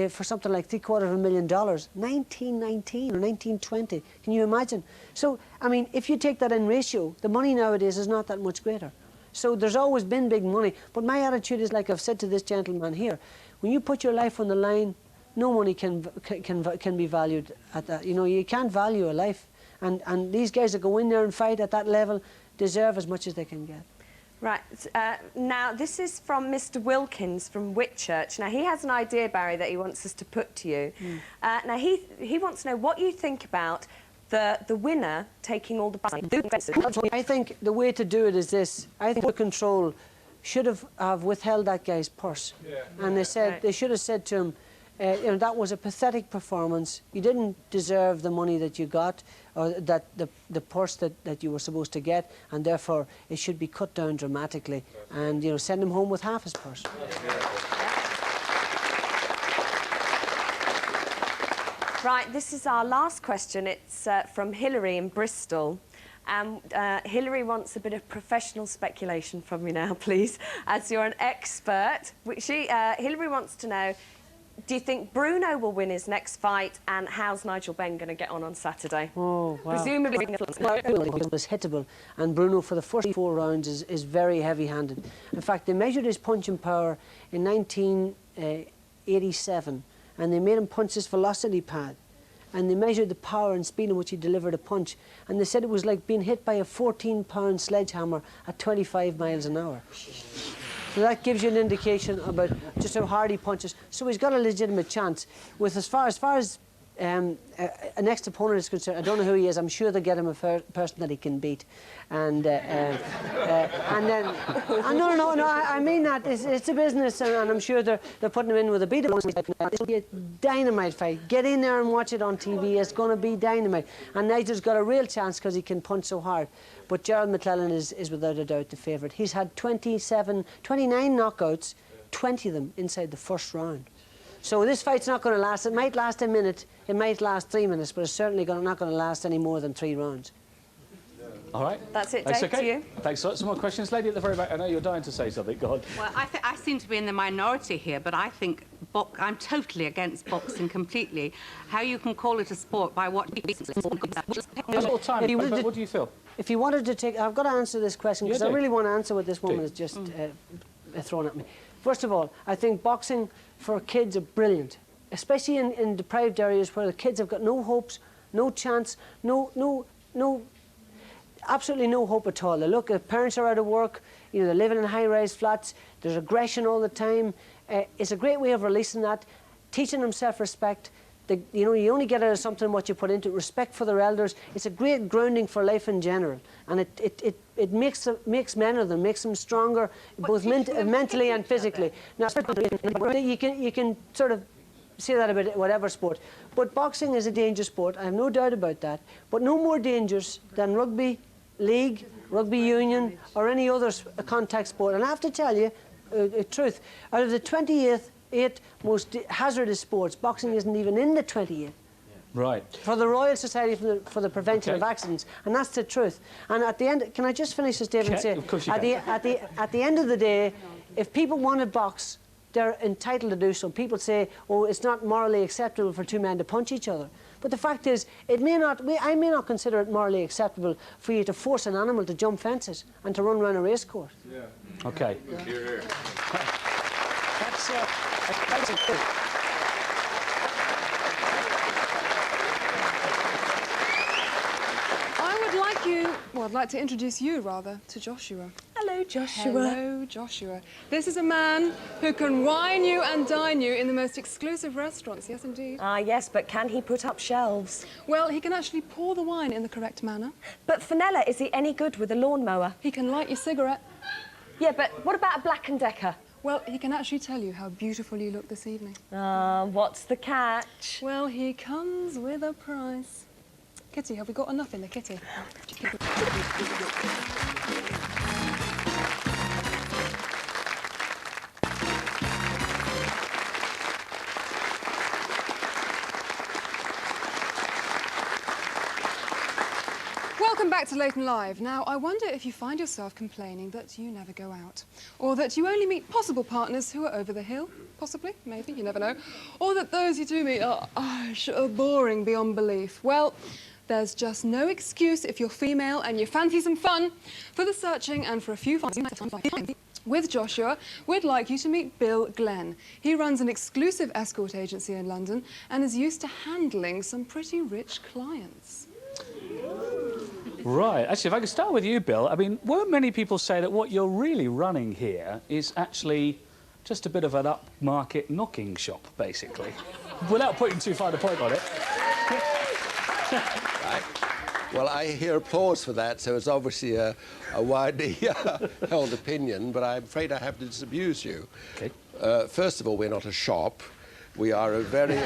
For something like $750,000, 1919 or 1920. Can you imagine? So, I mean, if you take that in ratio, the money nowadays is not that much greater. So there's always been big money. But my attitude is, like I've said to this gentleman here, when you put your life on the line, no money can be valued at that. You know, you can't value a life. And these guys that go in there and fight at that level deserve as much as they can get. Right, now this is from Mr. Wilkins from Whitchurch. Now he has an idea, Barry, that he wants us to put to you. Now he wants to know what you think about the winner taking all the money. I think the way to do it is this. I think the control should have withheld that guy's purse. And they said they should have said to him, you know, that was a pathetic performance. You didn't deserve the money that you got, or that the purse that you were supposed to get, and therefore it should be cut down dramatically, and, you know, send him home with half his purse. Right, this is our last question. It's from Hilary in Bristol. Hilary wants a bit of professional speculation from you now, please, as you're an expert. Hilary wants to know, do you think Bruno will win his next fight, and how's Nigel Benn going to get on Saturday? Oh, wow. Presumably... He was hittable, and Bruno, for the first 4 rounds, is very heavy-handed. In fact, they measured his punching power in 1987, and they made him punch his velocity pad, and they measured the power and speed in which he delivered a punch, and they said it was like being hit by a 14-pound sledgehammer at 25 miles an hour. So that gives you an indication about just how hard he punches. So he's got a legitimate chance. With as far as a next opponent is concerned, I don't know who he is. I'm sure they'll get him a person that he can beat. And then, no, I mean that. It's a business, and I'm sure they're putting him in with a beatable. It'll be a dynamite fight. Get in there and watch it on TV. It's going to be dynamite. And Nigel's got a real chance because he can punch so hard. But Gerald McClellan is without a doubt the favourite. He's had 29 knockouts, 20 of them inside the first round. So this fight's not going to last. It might last a minute, it might last 3 minutes, but it's certainly not going to last any more than 3 rounds. All right. That's it, Dave, to you. Thanks a lot. Some more questions? Lady at the very back, I know you're dying to say something. Go on. Well, I seem to be in the minority here, but I think I'm totally against boxing completely. How you can call it a sport by what... What do you feel? If you wanted to take... I've got to answer this question, because I really want to answer what this woman has just thrown at me. First of all, I think boxing for kids are brilliant, especially in deprived areas where the kids have got no hopes, no chance, absolutely no hope at all. They look, the parents are out of work, you know, they're living in high-rise flats, there's aggression all the time. It's a great way of releasing that, teaching them self-respect. You know, you only get out of something what you put into it. Respect for their elders. It's a great grounding for life in general, and it makes men of them, makes them stronger, both mentally and physically. Now, you can sort of say that about whatever sport, but boxing is a dangerous sport. I have no doubt about that. But no more dangerous than rugby league, rugby union, or any other contact sport. And I have to tell you the truth. Out of the 28 most hazardous sports, boxing isn't even in the 28. Right. For the Royal Society for the Prevention of Accidents, and that's the truth. And at the end, can I just finish this, David? And say, of course you at the end of the day, if people want to box, they're entitled to do so. People say, oh, it's not morally acceptable for 2 men to punch each other. But the fact is, I may not consider it morally acceptable for you to force an animal to jump fences and to run around a race course. Yeah. Okay. Here. That's I'd like to introduce you, rather, to Joshua. Hello. Hello, Joshua. Hello, Joshua. This is a man who can wine you and dine you in the most exclusive restaurants. Yes, indeed. Ah, yes, but can he put up shelves? Well, he can actually pour the wine in the correct manner. But Fenella, is he any good with a lawnmower? He can light your cigarette. Yeah, but what about a Black & Decker? Well, he can actually tell you how beautiful you look this evening. Ah, what's the catch? Well, he comes with a price. Kitty, have we got enough in the kitty? Welcome back to Late&Live. Now, I wonder if you find yourself complaining that you never go out, or that you only meet possible partners who are over the hill, possibly, maybe, you never know, or that those you do meet are boring beyond belief. Well, there's just no excuse if you're female and you fancy some fun for the searching and for a few fun. With Joshua, we'd like you to meet Bill Glenn. He runs an exclusive escort agency in London and is used to handling some pretty rich clients. Right. Actually, if I could start with you, Bill. I mean, won't many people say that what you're really running here is actually just a bit of an upmarket knocking shop, basically, without putting too fine a point on it? Right. Well, I hear applause for that, so it's obviously a widely held opinion, but I'm afraid I have to disabuse you. Okay. First of all, we're not a shop. We are a very...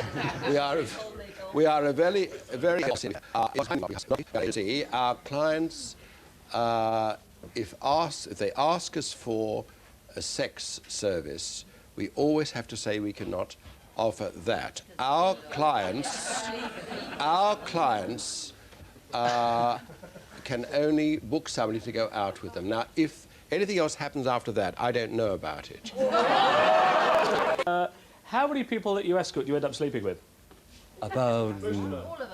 We are a very our clients, if they ask us for a sex service, we always have to say we cannot offer that. Our clients can only book somebody to go out with them. Now, if anything else happens after that, I don't know about it. How many people that you escort do you end up sleeping with? About...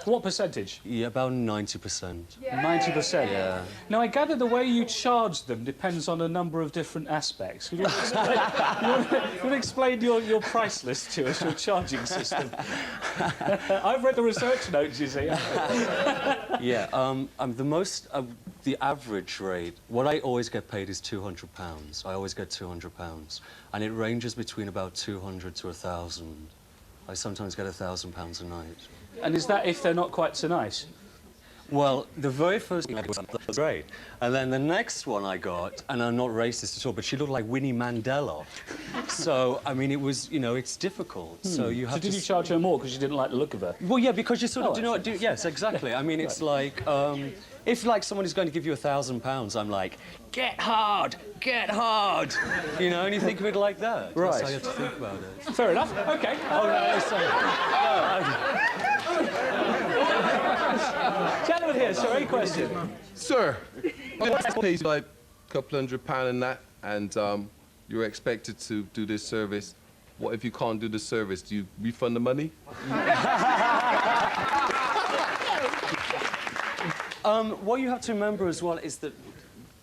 What percentage? Yeah, about 90%. 90%? Yeah. Now, I gather the way you charge them depends on a number of different aspects. Could you explain, you want to explain your price list to us, your charging system? I've read the research notes, you see. Yeah, the average rate, what I always get paid is £200. I always get £200. And it ranges between about 200 to 1,000. I sometimes get £1,000 a night. And is that if they're not quite so nice? Well, the very first one was great. And then the next one I got, and I'm not racist at all, but she looked like Winnie Mandela. So, I mean, it was, you know, it's difficult. So you have did you charge her more because you didn't like the look of her? Well, yeah, because you sort of, yes, exactly. I mean, it's like, if, like, someone is going to give you £1,000, I'm like, get hard, and you think of it like that. Right. That's how you have to think about it. Fair enough. OK. Oh, no, sorry. Gentlemen here, sorry, question. Sir, pays like a couple £100 in that, and you're expected to do this service. What if you can't do the service? Do you refund the money? What you have to remember as well is that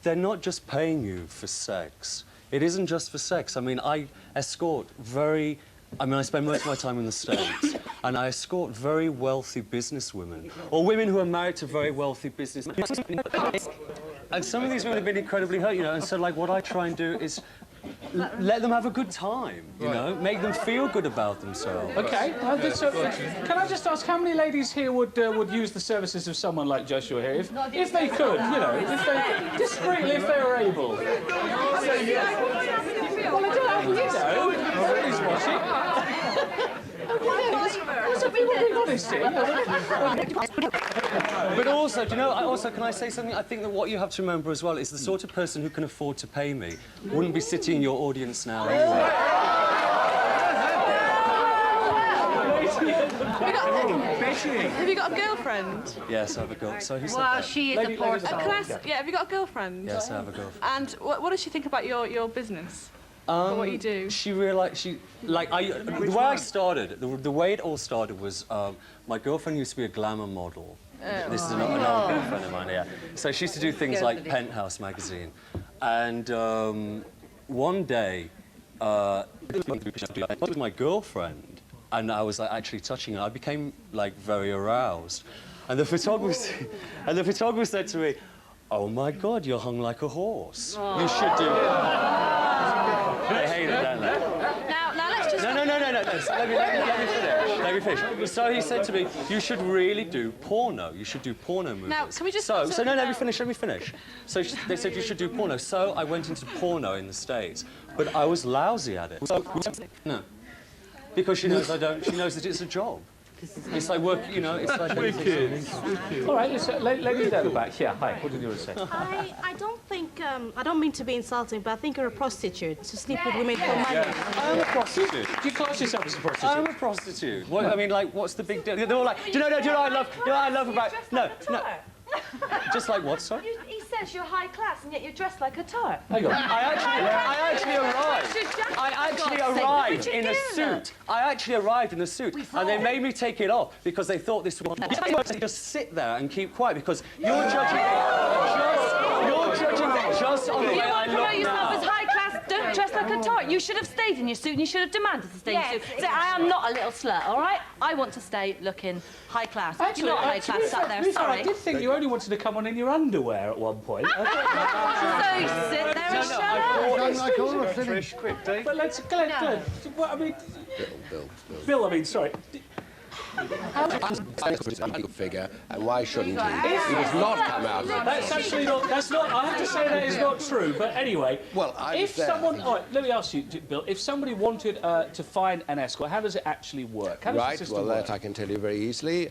they're not just paying you for sex. It isn't just for sex. I mean, I spend most of my time in the States, and I escort very wealthy businesswomen, or women who are married to very wealthy businessmen. And some of these women have been incredibly hurt, you know, and so, like, what I try and do is let them have a good time, you know, make them feel good about themselves. OK. Can I just ask, how many ladies here would use the services of someone like Joshua here, if they could, you know, discreetly, if they were able? Well, I don't know, you know, nobody's watching. But also, do you know, can I say something? I think that what you have to remember as well is the sort of person who can afford to pay me wouldn't be sitting in your audience now anyway. Have you got a girlfriend? Yes, I have a girlfriend. So who said Well, that? she is a porn star. Yeah, have you got a girlfriend? Yes, I have a girlfriend. And what does she think about your business? What you do? The way I started, the way it all started was my girlfriend used to be a glamour model. This is an old girlfriend of mine, yeah. So she used to do things like Penthouse magazine. And one day, I was with my girlfriend, and I was actually touching her. I became very aroused. And the photographer said to me, Oh, my God, you're hung like a horse. Oh. You should do... They hate it, don't they? Now let's just... No. So let me finish. So he said to me, you should really do porno. You should do porno movies. Now, can we just... No, let me finish. So they said you should do porno. So I went into porno in the States, but I was lousy at it. So, no. Because she knows she knows that it's a job. It's like work, you know, it's like... Wicked. All right, lady at the back. Yeah, hi, what did you want to say? I don't think, I don't mean to be insulting, but I think you're a prostitute to sleep with women for money. I'm a prostitute. Do you class yourself as a prostitute? I'm a prostitute. What, I mean, like, what's the big deal? They're all like, do you know what I love about... No. Just like what, sorry? He says you're high class and yet you're dressed like a tart. Hang on. I actually arrived in a suit. I actually arrived in a suit, and they made me take it off because they thought this was... Just sit there and keep quiet because you're judging me just on the way I look now. You yourself as high class, don't dress like a tart. You should have stayed in your suit and you should have demanded to stay in your suit. Say, I am not a little slut, all right? I want to stay looking high class. You're not high class sat there, sorry. I did think you only wanted to come on in your underwear at one point. So you sit there and shut up. Fresh, quick, Dave. But let's go. Well, I mean... Bill, I mean, sorry. Figure, and why shouldn't he? He does not come out. That's actually not. That's not. I have to say that is not true. But anyway, well, if someone, all right, let me ask you, Bill. If somebody wanted to find an escort, how does it actually work? How does the system work? That I can tell you very easily.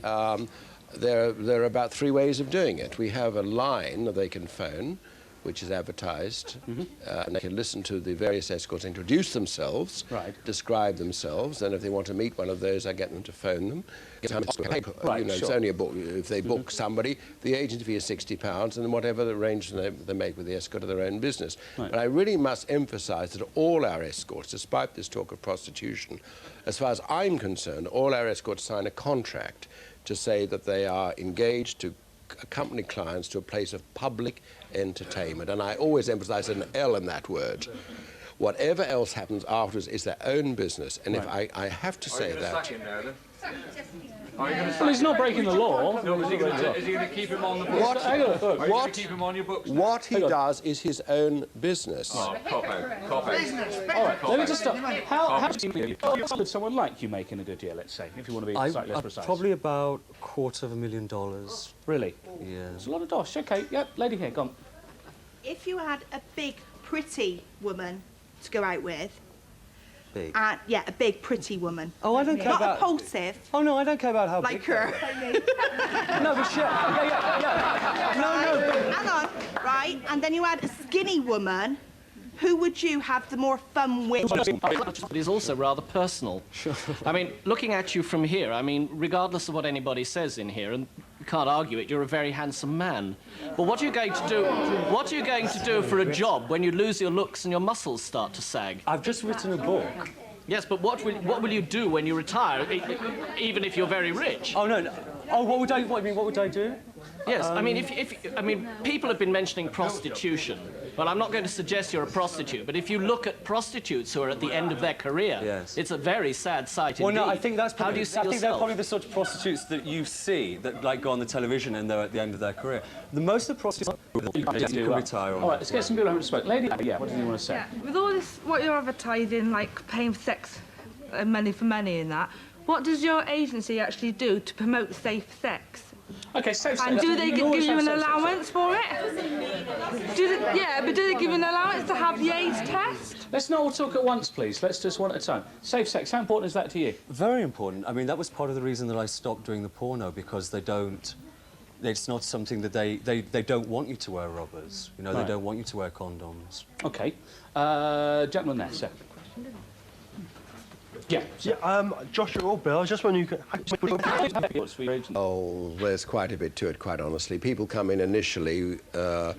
There are about 3 ways of doing it. We have a line that they can phone, which is advertised, and they can listen to the various escorts introduce themselves, describe themselves, and if they want to meet one of those, I get them to phone them. It's only a book. If they book somebody, the agency fee is £60, and whatever the arrangement they make with the escort are their own business. But I really must emphasise that all our escorts, despite this talk of prostitution, as far as I'm concerned, all our escorts sign a contract to say that they are engaged to accompany clients to a place of public entertainment, and I always emphasise an L in that word. Whatever else happens afterwards is their own business, and if I have to say that... Well, he's not breaking the law. No, is he going to keep him on the books? Are you going to keep him on your books? What he does is his own business. Oh, cop out. Business. All right, let me just stop. How would someone like you making a good deal, let's say, if you want to be slightly less precise? Probably about $250,000. Really? Yeah. It's a lot of dosh. OK, yep, lady here, go on. If you had a big, pretty woman to go out with... Big? Yeah, a big, pretty woman. Oh, I don't care about... Not impulsive. Oh, no, I don't care about how like big... her. No, but sure. Yeah. No. Hang on, right? And then you had a skinny woman. Who would you have the more fun with? It is also rather personal. Sure. I mean, looking at you from here, I mean, regardless of what anybody says in here, and you can't argue it, you're a very handsome man. But what are you going to do? What are you going to do for a job when you lose your looks and your muscles start to sag? I've just written a book. Yes, but what will you do when you retire, even if you're very rich? Oh no. Oh, what would I do? Yes, I mean, I mean, people have been mentioning prostitution. Well, I'm not going to suggest you're a prostitute, but if you look at prostitutes who are at the end of their career, it's a very sad sight indeed. Well, no, I think that's probably... How do you see I think they're yourself? probably the sort of prostitutes that you see that, like, go on the television and they're at the end of their career. Most of the prostitutes can retire. All right, let's get some people who spoke. Lady, yeah, what did you want to say? Yeah. With all this, what you're advertising, like paying for sex and money for money and that, what does your agency actually do to promote safe sex? Okay, safe sex. And do they give you an allowance for it? Yeah, but do they give you an allowance to have the AIDS test? Let's not all talk at once, please. Let's just one at a time. Safe sex, how important is that to you? Very important. I mean, that was part of the reason that I stopped doing the porno, because they don't... It's not something that they don't want you to wear rubbers. You know, they don't want you to wear condoms. OK. Gentleman there, sir. Yeah. Joshua or Bill, I was just wondering Oh, there's quite a bit to it, quite honestly. People come in initially to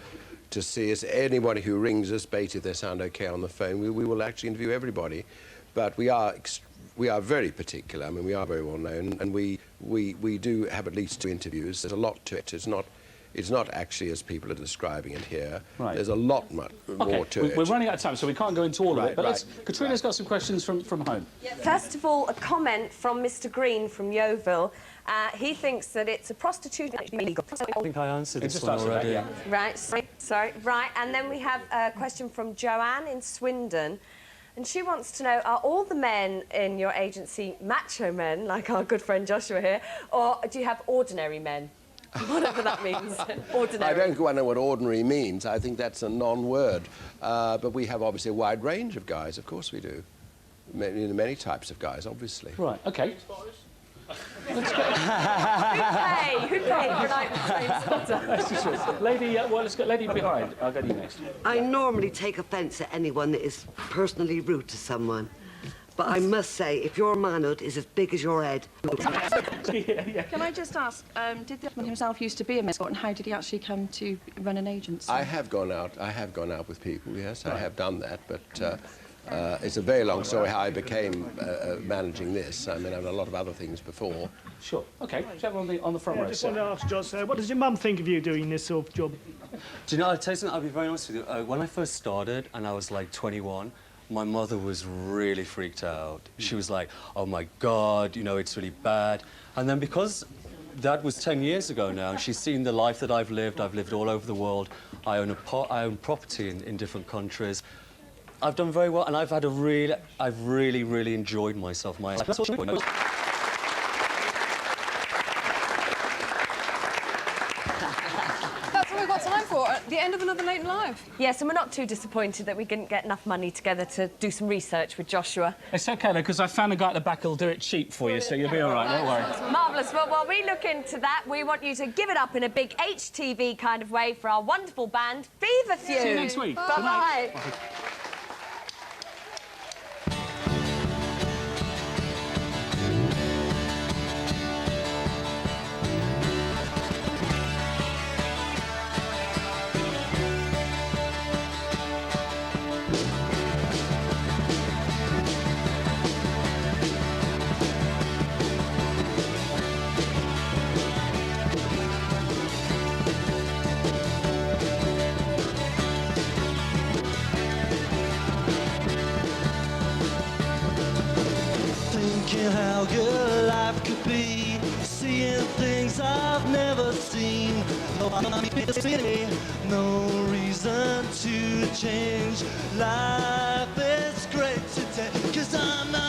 see us. Anybody who rings us, basically, if they sound OK on the phone, we will actually interview everybody. But we are very particular. I mean, we are very well known, and we do have at least 2 interviews. There's a lot to it. It's not It's not actually as people are describing it here. Right. There's a lot more to it. We're running out of time, so we can't go into all of Right, it. But right. Katrina's got some questions from home. First of all, a comment from Mr. Green from Yeovil. He thinks that it's a prostitution. I think I answered this just one answered that, already. yeah. Right, sorry. Right, and then we have a question from Joanne in Swindon. And she wants to know, are all the men in your agency macho men, like our good friend Joshua here, or do you have ordinary men? Whatever that means. Ordinary. I don't quite know what ordinary means. I think that's a non-word. But we have obviously a wide range of guys. Of course we do. Many types of guys, obviously. Right, OK. Who paid for a night with James Potter? Lady, well, let's go. Lady behind. I'll go to you next. I normally take offence at anyone that is personally rude to someone. But I must say, if your manhood is as big as your head... Can I just ask, did the gentleman himself used to be a escort, and how did he actually come to run an agency? I have gone out with people, yes, I have done that, but it's a very long story how I became managing this. I mean, I've done a lot of other things before. Sure. OK. Gentleman on the front row. I just want to ask Josh, what does your mum think of you doing this sort of job? Do you know, I'll tell you something, I'll be very honest with you. When I first started, and I was like 21, my mother was really freaked out. She was like, oh my God, you know, it's really bad. And then because that was 10 years ago now, and she's seen the life that I've lived all over the world. I own property in different countries. I've done very well, and I've really, really enjoyed myself. That's all we've got time for. At the end of another Late and Live. Yes, and we're not too disappointed that we didn't get enough money together to do some research with Joshua. It's OK, though, because I found a guy at the back who'll do it cheap for you, so you'll be all right, don't worry. Marvellous. Well, while we look into that, we want you to give it up in a big HTV kind of way for our wonderful band, Feverfew. See you next week. Bye-bye. How good life could be, seeing things I've never seen. No reason to change. Life is great today, 'cause I'm not.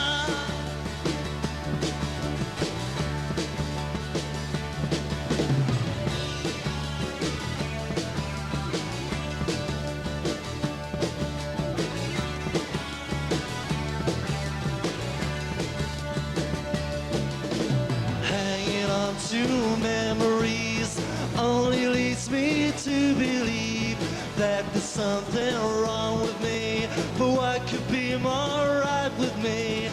To memories only leads me to believe that there's something wrong with me, but what could be more right with me?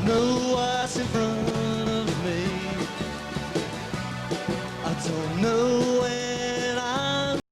No